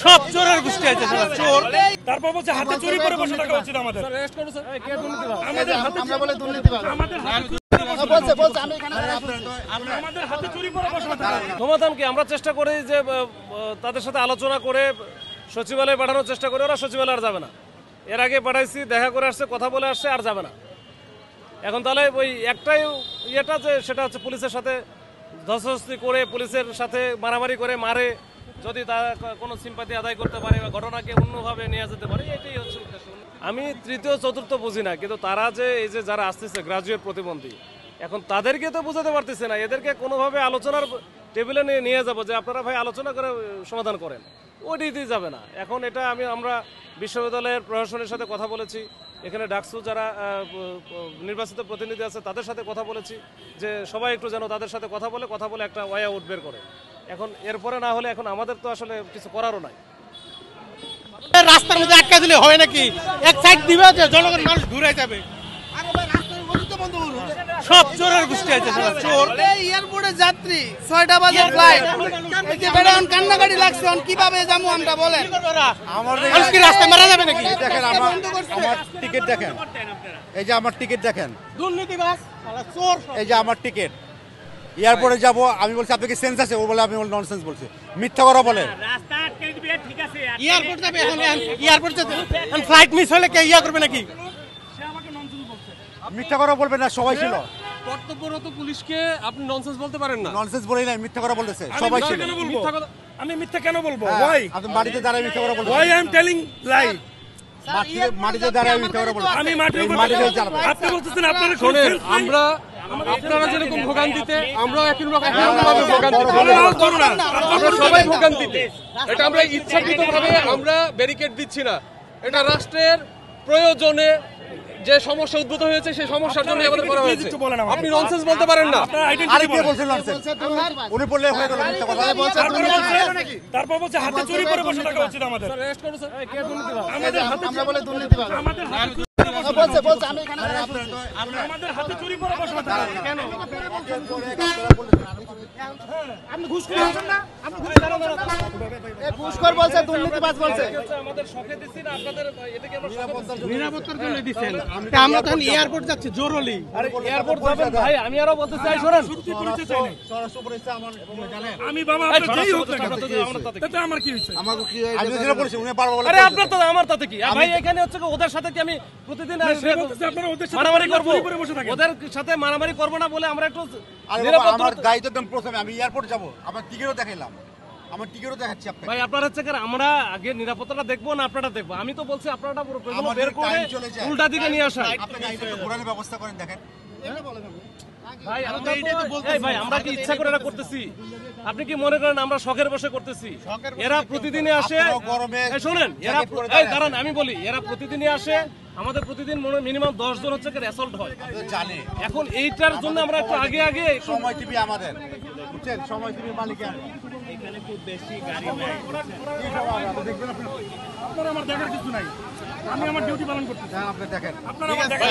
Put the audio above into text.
সব চোরের গোষ্ঠী আছে চোর। তারপর বলছে হাতে চুরি করে বসে থাকা উচিত আমাদের। আমরা বলে দুর্নীতিবাজ সমাধান কি আমরা চেষ্টা করি যে তাদের সাথে আলোচনা করে সচিবালয়ে পাঠানোর চেষ্টা করি, ওরা সচিবালয়ে আর যাবে না। এর আগে পাঠাইছি, দেখা করে আসছে, কথা বলে আসছে, আর যাবে না। এখন তাহলে ওই একটাই ইয়েটা যে সেটা হচ্ছে পুলিশের সাথে ধস্তাধস্তি করে, পুলিশের সাথে মারামারি করে মারে, যদি তারা কোনো সিম্পাথি আদায় করতে পারে বা ঘটনাকে অন্যভাবে নিয়ে যেতে পারে, এটাই হচ্ছে উদ্দেশ্য। আমি তৃতীয় চতুর্থ বুঝি না, কিন্তু তারা যে এই যে যারা আসতেছে গ্রাজুয়েট প্রতিবন্ধী, এখন তাদেরকে তো বোঝাতে পারতেছে না। এদেরকে কোনোভাবে আলোচনার টেবিলে নিয়ে যাবো যে আপনারা ভাই আলোচনা করে সমাধান করেন, ওইটাই যাবে না। এখন এটা আমরা বিশ্ববিদ্যালয়ের প্রশাসনের সাথে কথা বলেছি, এখানে ডাকসু যারা নির্বাচিত প্রতিনিধি আছে তাদের সাথে কথা বলেছি যে সবাই একটু যেন তাদের সাথে কথা বলে একটা ওয়ে আউট বের করে। এখন এরপরে না হলে এখন আমাদের তো আসলে কিছু করারও নাই। রাস্তার মধ্যে আটকা দিলে হয় নাকি? এক সাইড দিবে যে জনগণ মানুষ ঘুরে যাবে। সব চোরের গোষ্ঠী আছে চোর। এয়ারপোর্টে যাত্রী 6টা বাজে ফ্লাইট, এই যে বেড়ান কান্নাকাটি লাগছে, কিভাবে যাবো আমরা বলেন? মানুষ কি রাস্তায় মারা যাবে নাকি? দেখেন আমার টিকিট দেখেন, এই যে আমার টিকিট দেখেন, দুর্নীতিবাজ চোর। এই যে আমার টিকিট। এয়ারপোর্টে যাব, আমি বলছি আপনাকে সেন্স আছে, ও বলে আমি ননসেন্স বলছি, মিথ্যা কথা বলে। এয়ারপোর্ট যাবে, এখন এয়ারপোর্ট যাবে, ফ্লাইট মিস হলে কে ইয়া করবে নাকি? মিথ্যা কথা বলবে না, সবাই ছিল। কর্তব্যরত পুলিশকে আপনি ননসেন্স বলতে পারেন না। ননসেন্স বলেই নাই, মিথ্যা কথা বলতেছে, সবাই ছিল। আমি মিথ্যা কেন বলবো? আপনি মাটিতে দাঁড়ায় মিথ্যা কথা বলতেছেন। Why I am telling lie? মাটিতে দাঁড়ায় মিথ্যা কথা বলতেছেন। আমি মাটিতে চালাবেন। আপনি বলতেছেন আপনারা শোনেন, আপনারা যেরকম ভোগান্তিতে, আমরাও একই রকমভাবে ভোগান্তিতে, আমরা সবাই ভোগান্তিতে। এটা আমরা ইচ্ছাকৃতভাবে আমরা ব্যারিকেড দিচ্ছি না, এটা রাষ্ট্রের প্রয়োজনে যে সমস্যা উদ্ভূত হয়েছে সেই সমস্যার জন্য আমাদের করা হয়েছে। আপনি ননসেন্স বলতে পারেন না। আরে কে বলছেন ননসেন্স? উনি বললে হয়ে গেল মিথ্যা কথা। তারপর বলছে হাতে চুরি করে বসে থাকা উচিত আমাদের। আমরা বলে দুর্নীতিবাজ আমাদের হাতে চুরি করে বসে থাকা কেন? আপনি ঘুষ খাচ্ছেন না? আপনি ঘুষ খান না? ঘুষখোর বলছে, দুর্নীতিবাজ বলছে। আমাদের শখে দিচ্ছি না, আপনাদের এদিকে আমরা নিরাপত্তার জন্য দিচ্ছেন। আমরা তখন এয়ারপোর্ট যাচ্ছি জরুরি। আরে এয়ারপোর্ট যাবেন ভাই, আমি আরো বলতে চাই, শুনেন, আমি বাবা আপনার যেই হোক না তাতে আমার কি হইছে? আমাকে কি আমি যেটা বলেছি উনি পারবো বলে। আরে আপনার তো আমার তাতে কি ভাই? এখানে হচ্ছে ওদের সাথে কি আমি প্রতিদিন মারামারি করবো? ওদের সাথে মারামারি করবো না বলে আমরা একটু আমার দায়িত্ব একদম প্রথমে আমি এয়ারপোর্ট যাব, আমার টিকিটও দেখাইলাম, আমার টিকিটও দেখাচ্ছি আপনাকে। ভাই আপনারা হচ্ছে আমরা আগে নিরাপত্তাটা দেখবো না আপনারা দেখবো? আমি তো বলছি আপনারা পুরো বের করে উল্টা দিকে নিয়ে আসা। আপনি গাড়িতে ঘোরানোর ব্যবস্থা করেন, দেখেন। ভাই ভাই আমরা কি ইচ্ছা করে এটা করতেছি? আপনি কি মনে করেন আমরা শখের বসে করতেছি? এরা প্রতিদিনই আসে, শোনেন, এরা দাঁড়ান আমি বলি, এরা প্রতিদিনই আসে, আমাদের প্রতিদিন মিনিমাম 10 জন হচ্ছে অ্যাসল্ট হয় জানে। এখন এইটার জন্য আমরা একটু আগে সময় টিভি আমাদের, বুঝছেন, সময় টিভি মালিক এখানে খুব বেশি গাড়ি নাই। আপনারা আমার দেখার কিছু নাই, আমি আমার ডিউটি পালন করতেছি। আপনি দেখেন, আপনারা আমার দেখার